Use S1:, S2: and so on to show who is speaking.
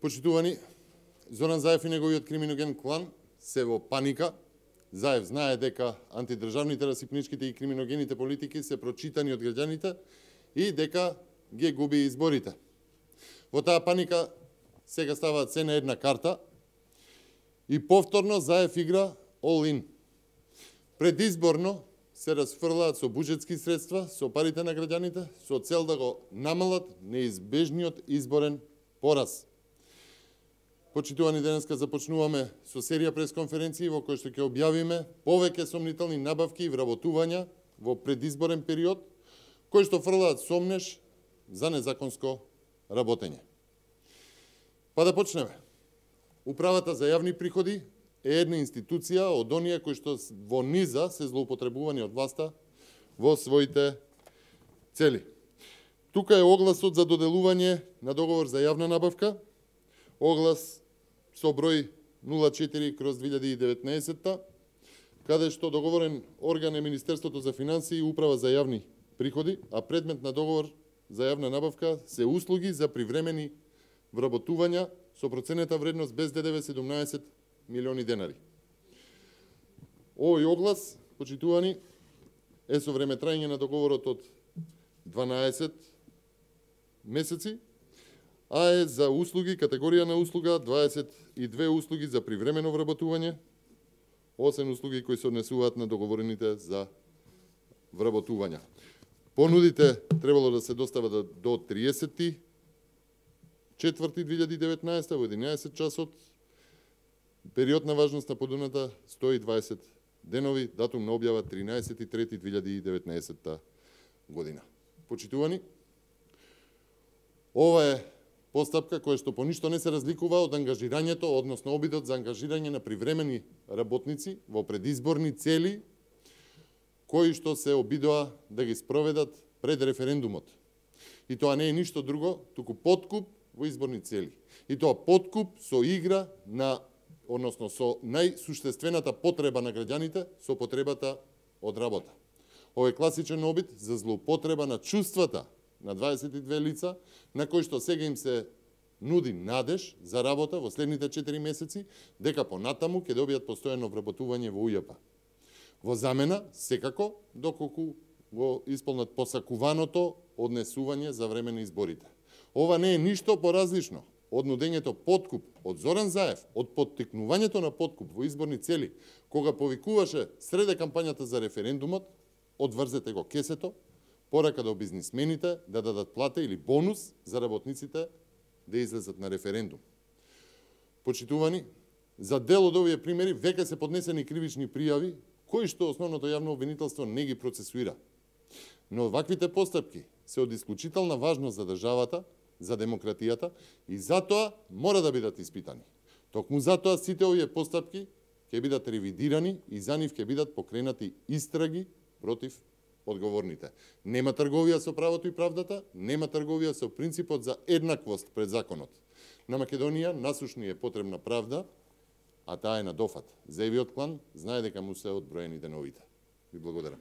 S1: Почитувани, Зоран Заев и неговиот криминоген клан се во паника. Заев знае дека антидржавните, расипничките и криминогените политики се прочитани од граѓаните и дека ги губи изборите. Во таа паника сега ставаат се на една карта и повторно Заев игра all-in. Предизборно се расфрлаат со буџетски средства, со парите на граѓаните, со цел да го намалат неизбежниот изборен пораз. Почитувани, денеска започнуваме со серија пресконференции во кои што ќе објавиме повеќе сомнителни набавки и вработувања во предизборен период, кои што фрлаат сомнеш за незаконско работење. Па да почнеме. Управата за јавни приходи е една институција од оние кои што во низа се злоупотребувани од власта во своите цели. Тука е огласот за доделување на договор за јавна набавка, оглас со број 04/2019, каде што договорен орган е Министерството за финансии и Управа за јавни приходи, а предмет на договор за јавна набавка се услуги за привремени вработувања со проценета вредност без ДДВ 17 милиони денари. Овој оглас, почитувани, е со време трајање на договорот од 12 месеци, а е за услуги, категорија на услуга, 22 услуги за привремено вработување, 8 услуги кои се однесуваат на договорените за вработувања. Понудите требало да се достават до 30.4.2019 во 11 часот. Период на важност на понудата 120 денови, датум на објава 13.3.2019 година. Почитувани, ова е постапка која што по ништо не се разликува од ангажирањето, односно обидот за ангажирање на привремени работници во предизборни цели, кои што се обидоа да ги спроведат пред референдумот. И тоа не е ништо друго, туку подкуп во изборни цели. И тоа подкуп со игра на, односно со најсуштествената потреба на граѓаните, со потребата од работа. Ова е класичен обид за злоупотреба на чувствата на 22 лица, на кои што сега им се нуди надеж за работа во следните 4 месеци, дека понатаму ќе добијат постојано вработување во УЈП. Во замена, секако, доколку го исполнат посакуваното однесување за време на изборите. Ова не е ништо поразлично од нудењето подкуп од Зоран Заев, од поттикнувањето на подкуп во изборни цели, кога повикуваше среде кампањата за референдумот, одврзете го кесето, порака до бизнисмените да дадат плата или бонус за работниците да излезат на референдум. Почитувани, за дел од овие примери веќе се поднесени кривични пријави, кои што основното јавно обвинителство не ги процесуира. Но ваквите постапки се од исклучителна важност за државата, за демократијата и затоа мора да бидат испитани. Токму затоа сите овие постапки ќе бидат ревидирани и за нив ќе бидат покренати истраги против одговорните. Нема трговија со правото и правдата, нема трговија со принципот за еднаквост пред законот. На Македонија насушни е потребна правда, а таа е на дофат. Заевиот клан знае дека му се одброени деновите. Ви благодарам.